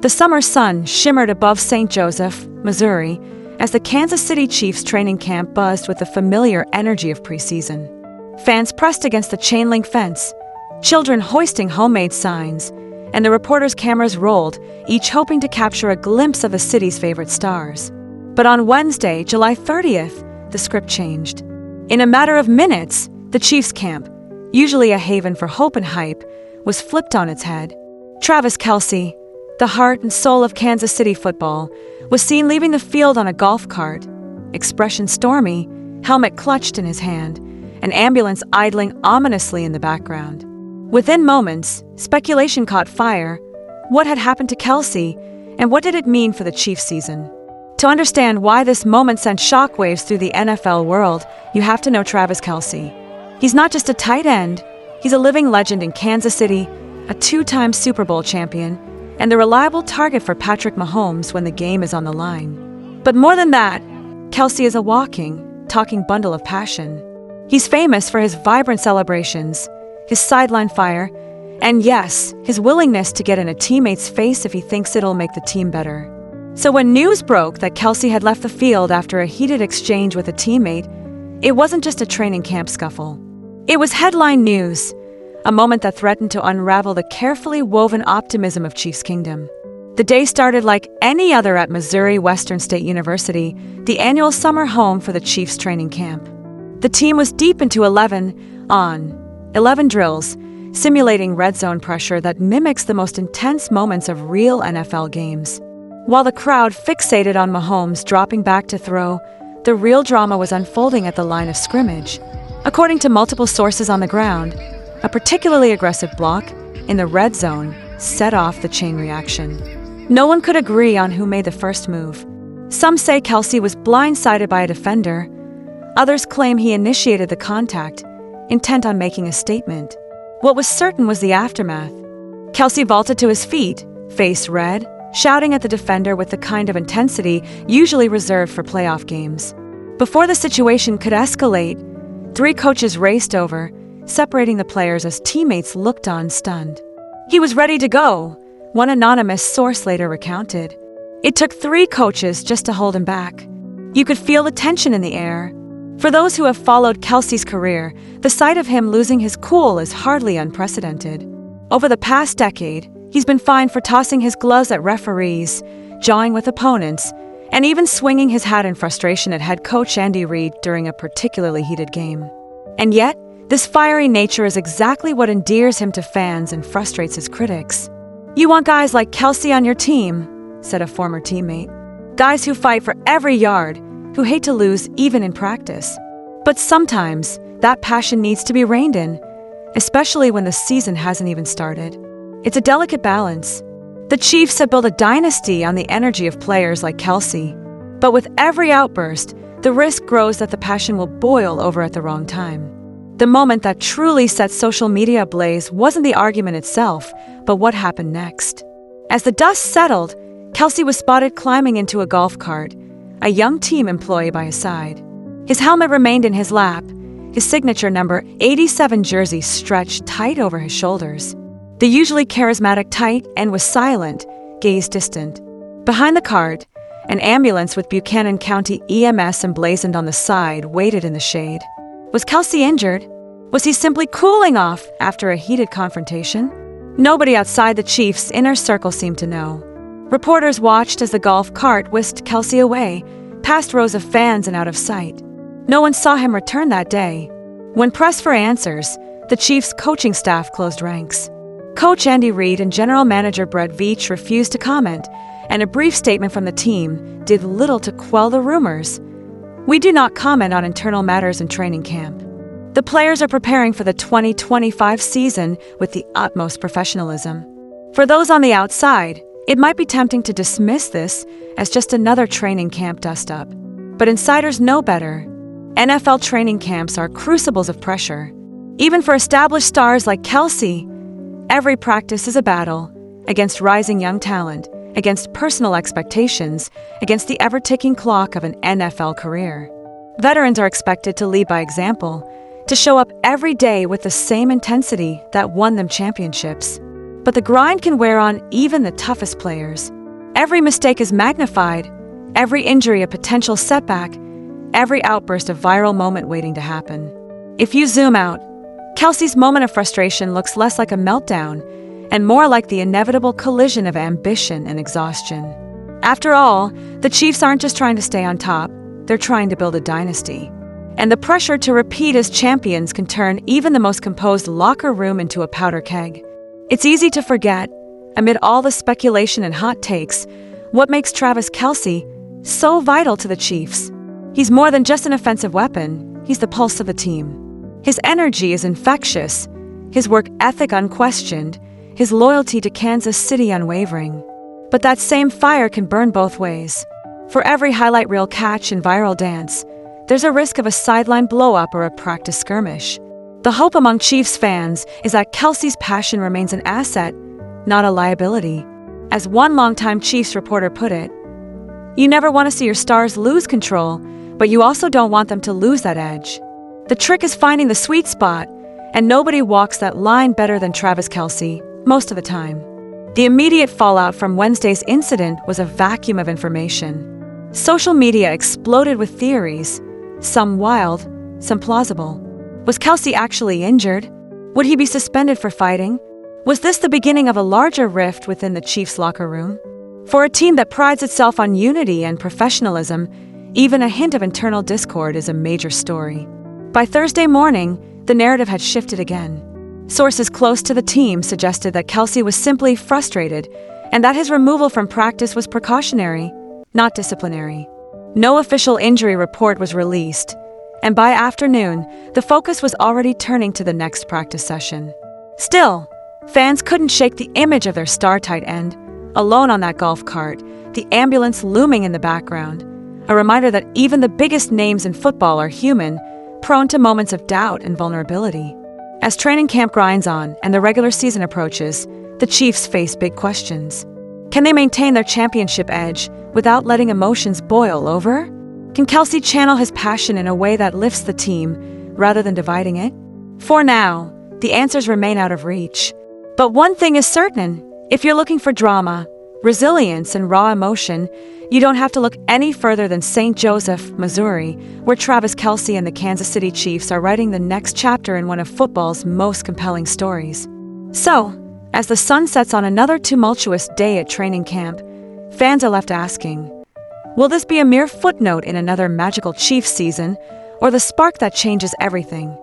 The summer sun shimmered above St. Joseph, Missouri, as the Kansas City Chiefs training camp buzzed with the familiar energy of preseason. Fans pressed against the chain-link fence, children hoisting homemade signs, and the reporters' cameras rolled, each hoping to capture a glimpse of the city's favorite stars. But on Wednesday, July 30th, the script changed. In a matter of minutes, the Chiefs camp, usually a haven for hope and hype, was flipped on its head. Travis Kelce, the heart and soul of Kansas City football, was seen leaving the field on a golf cart, expression stormy, helmet clutched in his hand, an ambulance idling ominously in the background. Within moments, speculation caught fire. What had happened to Kelce, and what did it mean for the Chiefs season? To understand why this moment sent shockwaves through the NFL world, you have to know Travis Kelce. He's not just a tight end, he's a living legend in Kansas City, a two-time Super Bowl champion, and the reliable target for Patrick Mahomes when the game is on the line. But more than that, Kelce is a walking, talking bundle of passion. He's famous for his vibrant celebrations, his sideline fire, and yes, his willingness to get in a teammate's face if he thinks it'll make the team better. So when news broke that Kelce had left the field after a heated exchange with a teammate, it wasn't just a training camp scuffle. It was headline news, a moment that threatened to unravel the carefully woven optimism of Chiefs Kingdom. The day started like any other at Missouri Western State University, the annual summer home for the Chiefs training camp. The team was deep into 11 drills, simulating red zone pressure that mimics the most intense moments of real NFL games. While the crowd fixated on Mahomes dropping back to throw, the real drama was unfolding at the line of scrimmage. According to multiple sources on the ground, a particularly aggressive block in the red zone set off the chain reaction. No one could agree on who made the first move. Some say Kelce was blindsided by a defender. Others claim he initiated the contact, intent on making a statement. What was certain was the aftermath. Kelce vaulted to his feet, face red, shouting at the defender with the kind of intensity usually reserved for playoff games. Before the situation could escalate, 3 coaches raced over, separating the players as teammates looked on stunned. He was ready to go, one anonymous source later recounted. It took 3 coaches just to hold him back. You could feel the tension in the air. For those who have followed Kelce's career, the sight of him losing his cool is hardly unprecedented. Over the past decade, he's been fined for tossing his gloves at referees, jawing with opponents, and even swinging his hat in frustration at head coach Andy Reid during a particularly heated game. And yet, this fiery nature is exactly what endears him to fans and frustrates his critics. "You want guys like Kelce on your team," said a former teammate. "Guys who fight for every yard, who hate to lose even in practice." But sometimes, that passion needs to be reined in, especially when the season hasn't even started. It's a delicate balance. The Chiefs have built a dynasty on the energy of players like Kelce. But with every outburst, the risk grows that the passion will boil over at the wrong time. The moment that truly set social media ablaze wasn't the argument itself, but what happened next. As the dust settled, Kelce was spotted climbing into a golf cart, a young team employee by his side. His helmet remained in his lap, his signature number 87 jersey stretched tight over his shoulders. The usually charismatic tight end was silent, gaze distant. Behind the cart, an ambulance with Buchanan County EMS emblazoned on the side waited in the shade. Was Kelce injured? Was he simply cooling off after a heated confrontation? Nobody outside the Chiefs' inner circle seemed to know. Reporters watched as the golf cart whisked Kelce away, past rows of fans and out of sight. No one saw him return that day. When pressed for answers, the Chiefs' coaching staff closed ranks. Coach Andy Reid and General Manager Brett Veach refused to comment, and a brief statement from the team did little to quell the rumors. "We do not comment on internal matters in training camp. The players are preparing for the 2025 season with the utmost professionalism." For those on the outside, it might be tempting to dismiss this as just another training camp dust-up. But insiders know better. NFL training camps are crucibles of pressure. Even for established stars like Kelce, every practice is a battle against rising young talent, against personal expectations, against the ever-ticking clock of an NFL career. Veterans are expected to lead by example, to show up every day with the same intensity that won them championships. But the grind can wear on even the toughest players. Every mistake is magnified, every injury a potential setback, every outburst a viral moment waiting to happen. If you zoom out, Kelce's moment of frustration looks less like a meltdown and more like the inevitable collision of ambition and exhaustion. After all, the Chiefs aren't just trying to stay on top, they're trying to build a dynasty. And the pressure to repeat as champions can turn even the most composed locker room into a powder keg. It's easy to forget, amid all the speculation and hot takes, what makes Travis Kelce so vital to the Chiefs. He's more than just an offensive weapon, he's the pulse of the team. His energy is infectious, his work ethic unquestioned, his loyalty to Kansas City unwavering. But that same fire can burn both ways. For every highlight reel catch and viral dance, there's a risk of a sideline blow-up or a practice skirmish. The hope among Chiefs fans is that Kelce's passion remains an asset, not a liability. As one longtime Chiefs reporter put it, "You never want to see your stars lose control, but you also don't want them to lose that edge." The trick is finding the sweet spot, and nobody walks that line better than Travis Kelce, most of the time. The immediate fallout from Wednesday's incident was a vacuum of information. Social media exploded with theories, some wild, some plausible. Was Kelce actually injured? Would he be suspended for fighting? Was this the beginning of a larger rift within the Chiefs' locker room? For a team that prides itself on unity and professionalism, even a hint of internal discord is a major story. By Thursday morning, the narrative had shifted again. Sources close to the team suggested that Kelce was simply frustrated and that his removal from practice was precautionary, not disciplinary. No official injury report was released, and by afternoon, the focus was already turning to the next practice session. Still, fans couldn't shake the image of their star tight end, alone on that golf cart, the ambulance looming in the background, a reminder that even the biggest names in football are human, prone to moments of doubt and vulnerability. As training camp grinds on and the regular season approaches, the Chiefs face big questions. Can they maintain their championship edge without letting emotions boil over? Can Kelce channel his passion in a way that lifts the team rather than dividing it? For now, the answers remain out of reach. But one thing is certain: if you're looking for drama, resilience, and raw emotion, you don't have to look any further than St. Joseph, Missouri, where Travis Kelce and the Kansas City Chiefs are writing the next chapter in one of football's most compelling stories. So, as the sun sets on another tumultuous day at training camp, fans are left asking, will this be a mere footnote in another magical Chiefs season, or the spark that changes everything?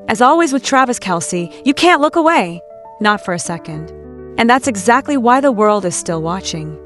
As always with Travis Kelce, you can't look away, not for a second. And that's exactly why the world is still watching.